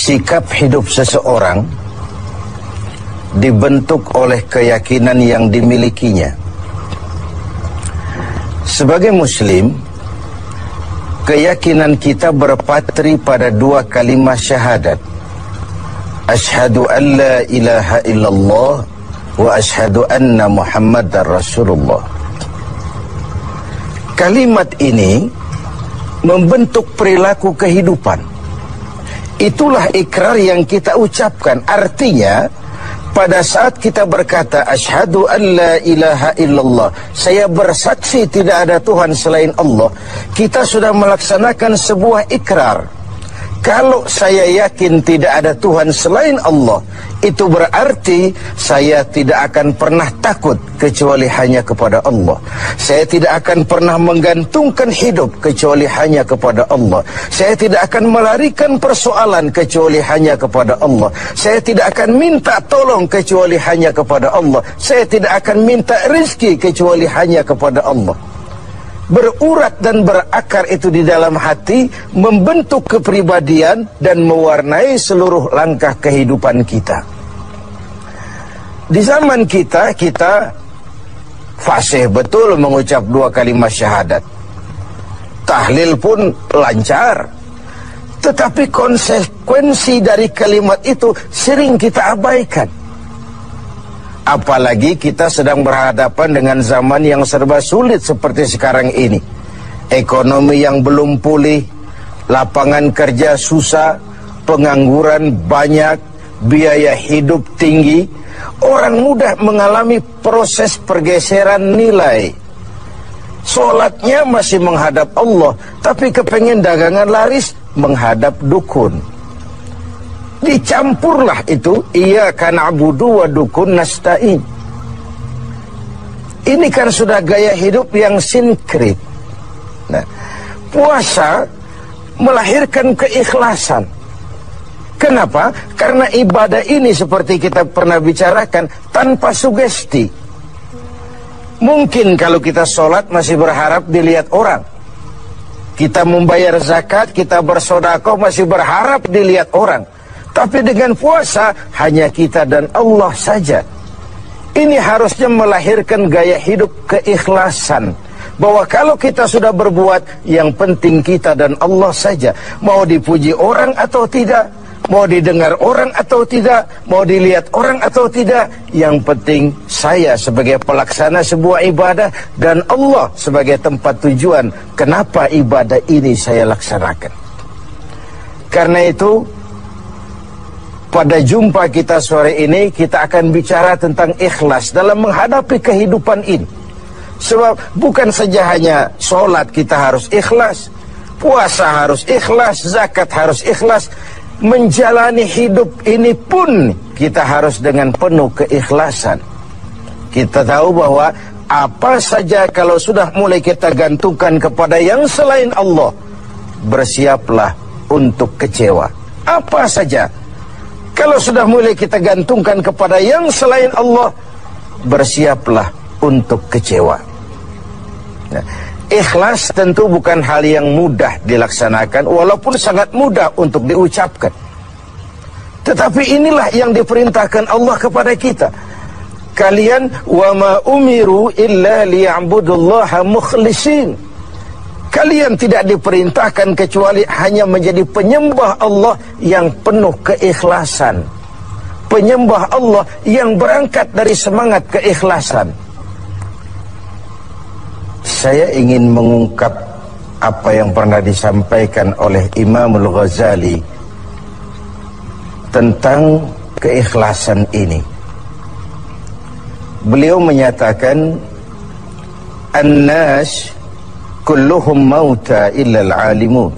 sikap hidup seseorang dibentuk oleh keyakinan yang dimilikinya. Sebagai muslim, keyakinan kita berpatri pada dua kalimat syahadat. Asyhadu an la ilaha illallah wa asyhadu anna Muhammadar Rasulullah. Kalimat ini membentuk perilaku kehidupan. Itulah ikrar yang kita ucapkan. Artinya, pada saat kita berkata asyhadu an la ilaha illallah, saya bersaksi tidak ada Tuhan selain Allah, kita sudah melaksanakan sebuah ikrar. Kalau saya yakin tidak ada Tuhan selain Allah, itu berarti saya tidak akan pernah takut kecuali hanya kepada Allah. Saya tidak akan pernah menggantungkan hidup kecuali hanya kepada Allah. Saya tidak akan melarikan persoalan kecuali hanya kepada Allah. Saya tidak akan minta tolong kecuali hanya kepada Allah. Saya tidak akan minta rezeki kecuali hanya kepada Allah. Berurat dan berakar itu di dalam hati, membentuk kepribadian dan mewarnai seluruh langkah kehidupan kita. Di zaman kita fasih betul mengucap dua kalimat syahadat. Tahlil pun lancar. Tetapi konsekuensi dari kalimat itu sering kita abaikan. Apalagi kita sedang berhadapan dengan zaman yang serba sulit seperti sekarang ini. Ekonomi yang belum pulih, lapangan kerja susah, pengangguran banyak, biaya hidup tinggi. Orang mudah mengalami proses pergeseran nilai. Sholatnya masih menghadap Allah, tapi kepengen dagangan laris menghadap dukun. Dicampurlah itu, iyyaka na'budu wa dukun nasta'in. Ini kan sudah gaya hidup yang sinkrit. Nah, puasa melahirkan keikhlasan. Kenapa? Karena ibadah ini seperti kita pernah bicarakan tanpa sugesti. Mungkin kalau kita sholat masih berharap dilihat orang. Kita membayar zakat, kita bersedekah masih berharap dilihat orang. Tapi dengan puasa hanya kita dan Allah saja. Ini harusnya melahirkan gaya hidup keikhlasan. Bahwa kalau kita sudah berbuat, yang penting kita dan Allah saja. Mau dipuji orang atau tidak, mau didengar orang atau tidak, mau dilihat orang atau tidak, yang penting saya sebagai pelaksana sebuah ibadah dan Allah sebagai tempat tujuan kenapa ibadah ini saya laksanakan. Karena itu, pada jumpa kita sore ini, kita akan bicara tentang ikhlas dalam menghadapi kehidupan ini. Sebab bukan saja hanya sholat kita harus ikhlas, puasa harus ikhlas, zakat harus ikhlas. Menjalani hidup ini pun kita harus dengan penuh keikhlasan. Kita tahu bahwa apa saja kalau sudah mulai kita gantungkan kepada yang selain Allah, bersiaplah untuk kecewa. Apa saja kalau sudah mulai kita gantungkan kepada yang selain Allah, bersiaplah untuk kecewa. Nah, ikhlas tentu bukan hal yang mudah dilaksanakan, walaupun sangat mudah untuk diucapkan. Tetapi inilah yang diperintahkan Allah kepada kita. Kalian wa ma umiru illa liya'budullaha mukhlisin. Kalian tidak diperintahkan kecuali hanya menjadi penyembah Allah yang penuh keikhlasan. Penyembah Allah yang berangkat dari semangat keikhlasan. Saya ingin mengungkap apa yang pernah disampaikan oleh Imam Al-Ghazali tentang keikhlasan ini. Beliau menyatakan, An-nas kulluhum mauta illa al-alimun,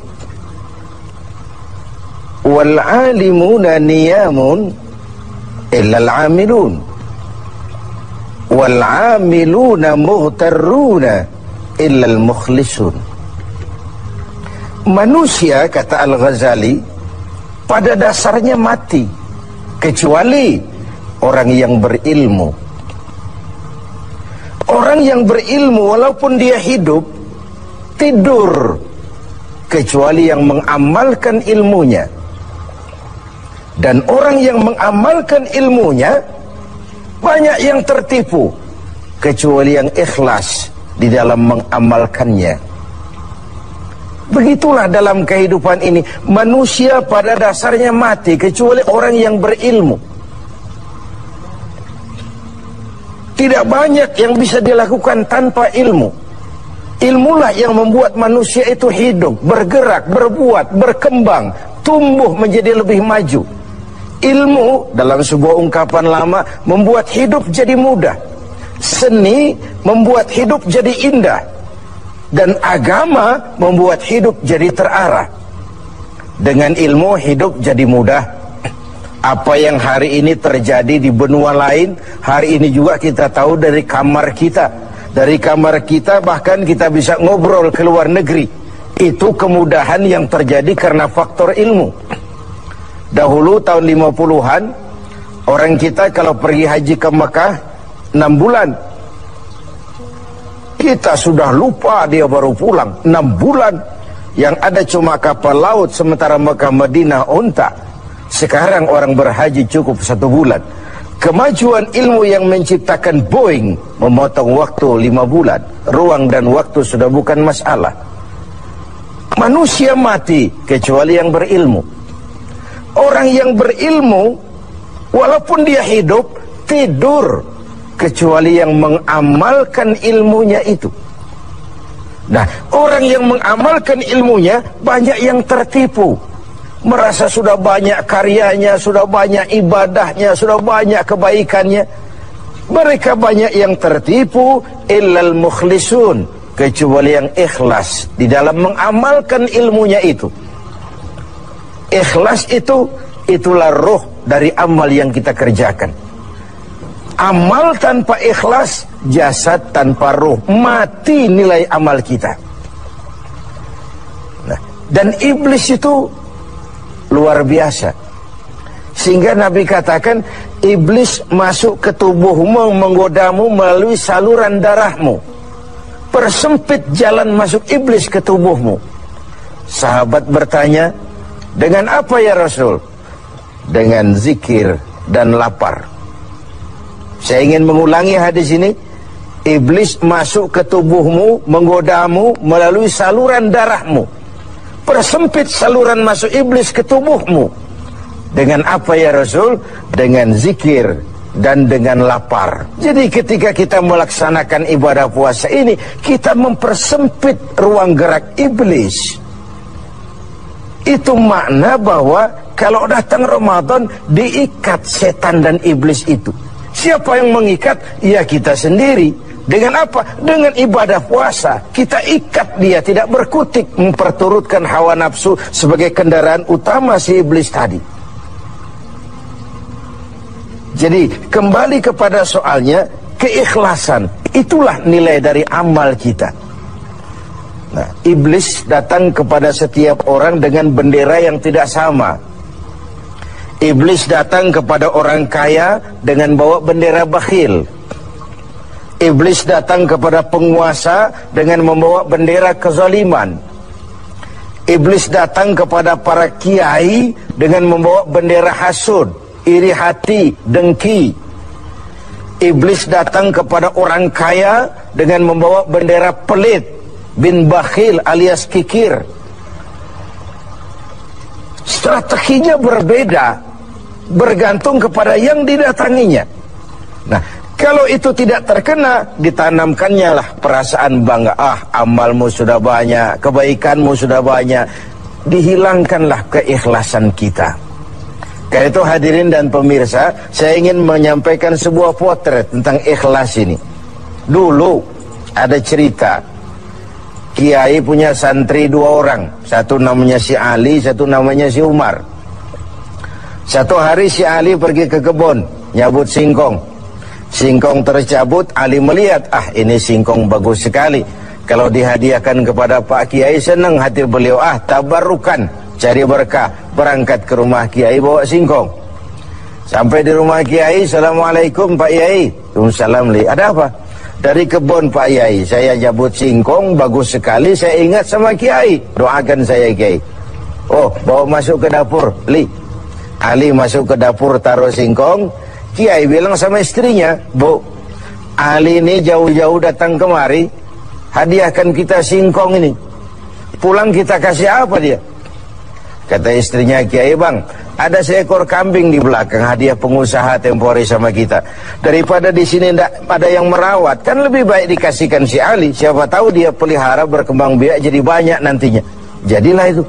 wal-alimuna niyamun illa al-amilun, wal-amiluna mughtarruna illa al-mukhlisun. Manusia, kata Al-Ghazali, pada dasarnya mati, kecuali orang yang berilmu. Orang yang berilmu walaupun dia hidup, tidur, kecuali yang mengamalkan ilmunya. Dan orang yang mengamalkan ilmunya, banyak yang tertipu, kecuali yang ikhlas di dalam mengamalkannya. Begitulah dalam kehidupan ini, manusia pada dasarnya mati, kecuali orang yang berilmu. Tidak banyak yang bisa dilakukan tanpa ilmu. Ilmulah yang membuat manusia itu hidup, bergerak, berbuat, berkembang, tumbuh menjadi lebih maju. Ilmu dalam sebuah ungkapan lama membuat hidup jadi mudah. Seni membuat hidup jadi indah. Dan agama membuat hidup jadi terarah. Dengan ilmu hidup jadi mudah. Apa yang hari ini terjadi di benua lain, hari ini juga kita tahu dari kamar kita. Dari kamar kita bahkan kita bisa ngobrol ke luar negeri. Itu kemudahan yang terjadi karena faktor ilmu. Dahulu tahun 50-an, orang kita kalau pergi haji ke Mekah 6 bulan. Kita sudah lupa dia baru pulang 6 bulan. Yang ada cuma kapal laut, sementara Mekah Madinah unta. Sekarang orang berhaji cukup 1 bulan. Kemajuan ilmu yang menciptakan Boeing memotong waktu 5 bulan. Ruang dan waktu sudah bukan masalah. Manusia mati kecuali yang berilmu. Orang yang berilmu, walaupun dia hidup, tidur, kecuali yang mengamalkan ilmunya itu. Nah, orang yang mengamalkan ilmunya, banyak yang tertipu. Merasa sudah banyak karyanya, sudah banyak ibadahnya, sudah banyak kebaikannya. Mereka banyak yang tertipu, illal mukhlisun, kecuali yang ikhlas di dalam mengamalkan ilmunya itu. Ikhlas itu, itulah roh dari amal yang kita kerjakan. Amal tanpa ikhlas, jasad tanpa roh, mati nilai amal kita. Nah, dan iblis itu luar biasa. Sehingga Nabi katakan, iblis masuk ke tubuhmu, menggodamu melalui saluran darahmu. Persempit jalan masuk iblis ke tubuhmu. Sahabat bertanya, dengan apa ya Rasul? Dengan zikir dan lapar. Saya ingin mengulangi hadis ini. Iblis masuk ke tubuhmu, menggodamu melalui saluran darahmu. Persempit saluran masuk iblis ke tubuhmu. Dengan apa ya Rasul? Dengan zikir dan dengan lapar. Jadi ketika kita melaksanakan ibadah puasa ini, kita mempersempit ruang gerak iblis. Itu makna bahwa kalau datang Ramadan, diikat setan dan iblis itu. Siapa yang mengikat? Ya kita sendiri. Dengan apa? Dengan ibadah puasa. Kita ikat dia, tidak berkutik, memperturutkan hawa nafsu sebagai kendaraan utama si iblis tadi. Jadi kembali kepada soalnya, keikhlasan. Itulah nilai dari amal kita. Nah, iblis datang kepada setiap orang dengan bendera yang tidak sama. Iblis datang kepada orang kaya dengan bawa bendera bakhil. Iblis datang kepada penguasa dengan membawa bendera kezaliman. Iblis datang kepada para kiai dengan membawa bendera hasud, iri hati, dengki. Iblis datang kepada orang kaya dengan membawa bendera pelit, bin bakhil alias kikir. Strateginya berbeda, bergantung kepada yang didatanginya. Nah, kalau itu tidak terkena, ditanamkannya lah perasaan bangga. Amalmu sudah banyak, kebaikanmu sudah banyak. Dihilangkanlah keikhlasan kita. Karena itu hadirin dan pemirsa, saya ingin menyampaikan sebuah potret tentang ikhlas ini. Dulu ada cerita, kiai punya santri 2 orang. Satu namanya si Ali, satu namanya si Umar. Satu hari si Ali pergi ke kebun, nyabut singkong. Singkong tercabut, Ali melihat, ini singkong bagus sekali. Kalau dihadiahkan kepada Pak Kiai, senang hati beliau. Tabarukan, cari berkah. Berangkat ke rumah Kiai, bawa singkong. Sampai di rumah Kiai, Assalamualaikum Pak Kiai. Waalaikumsalam. Ada apa? Dari kebun Pak Kiai, saya jabut singkong, bagus sekali. Saya ingat sama Kiai, doakan saya Kiai. Oh, bawa masuk ke dapur, Li. Ali masuk ke dapur taruh singkong. Kiai bilang sama istrinya, Bu, Ali ini jauh-jauh datang kemari, hadiahkan kita singkong ini. Pulang kita kasih apa dia? Kata istrinya Kiai, Bang, ada seekor kambing di belakang, hadiah pengusaha temporary sama kita. Daripada di sini tidak ada yang merawat, kan lebih baik dikasihkan si Ali. Siapa tahu dia pelihara berkembang biak jadi banyak nantinya. Jadilah itu.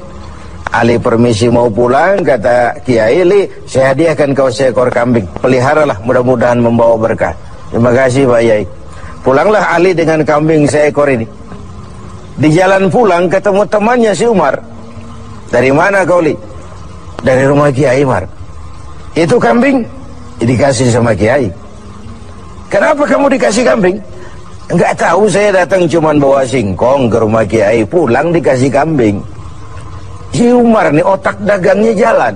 Ali permisi mau pulang, kata Kiai, Li, saya hadiahkan kau seekor kambing. Peliharalah, mudah-mudahan membawa berkah. Terima kasih Pak Yai. Pulanglah Ali dengan kambing seekor ini. Di jalan pulang ketemu temannya si Umar. Dari mana kau, Li? Dari rumah Kiai Mar. Itu kambing dikasih sama Kiai. Kenapa kamu dikasih kambing? Enggak tahu, saya datang cuman bawa singkong ke rumah Kiai, pulang dikasih kambing. Si Umar nih otak dagangnya jalan.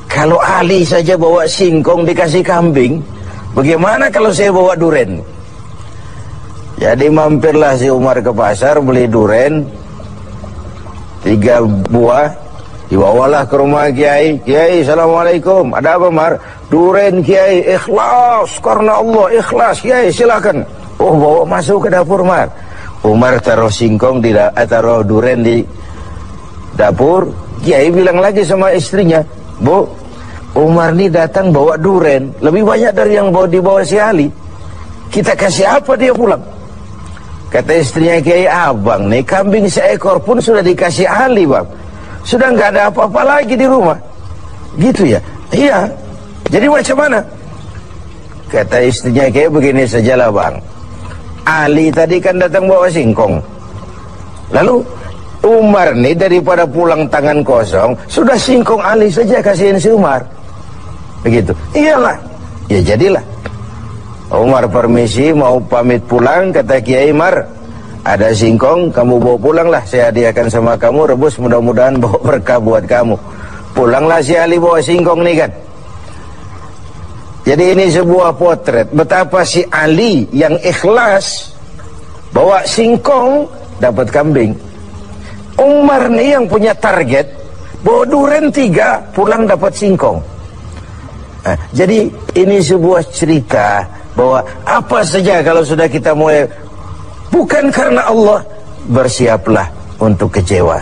Kalau Ali saja bawa singkong dikasih kambing, bagaimana kalau saya bawa duren? Jadi mampirlah si Umar ke pasar beli duren 3 buah, dibawalah ke rumah Kiai. Kiai, Assalamualaikum. Ada apa, Mar? Duren Kiai, ikhlas karena Allah, ikhlas. Kiai, silakan. Oh, bawa masuk ke dapur, Mar. Umar taruh singkong taruh duren di dapur. Kiai bilang lagi sama istrinya, Bu, Umar ini datang bawa duren lebih banyak dari yang dibawa si Ali. Kita kasih apa dia pulang? Kata istrinya Kiai, Abang nih kambing seekor pun sudah dikasih Ali, Bang. Sudah nggak ada apa-apa lagi di rumah. Gitu ya? Iya. Jadi macam mana? Kata istrinya Kiai, begini sajalah, Bang. Ali tadi kan datang bawa singkong. Lalu Umar nih daripada pulang tangan kosong, sudah singkong Ali saja kasihin si Umar. Begitu. Iyalah. Ya jadilah. Umar permisi mau pamit pulang, kata Kiai, Mar, ada singkong, kamu bawa pulanglah, saya hadiahkan sama kamu, rebus, mudah-mudahan bawa berkah buat kamu. Pulanglah si Ali bawa singkong nih kan. Jadi ini sebuah potret betapa si Ali yang ikhlas bawa singkong dapat kambing. Umar nih yang punya target bawa duren 3, pulang dapat singkong. Nah, jadi ini sebuah cerita bahwa apa saja kalau sudah kita mulai bukan karena Allah, bersiaplah untuk kecewa.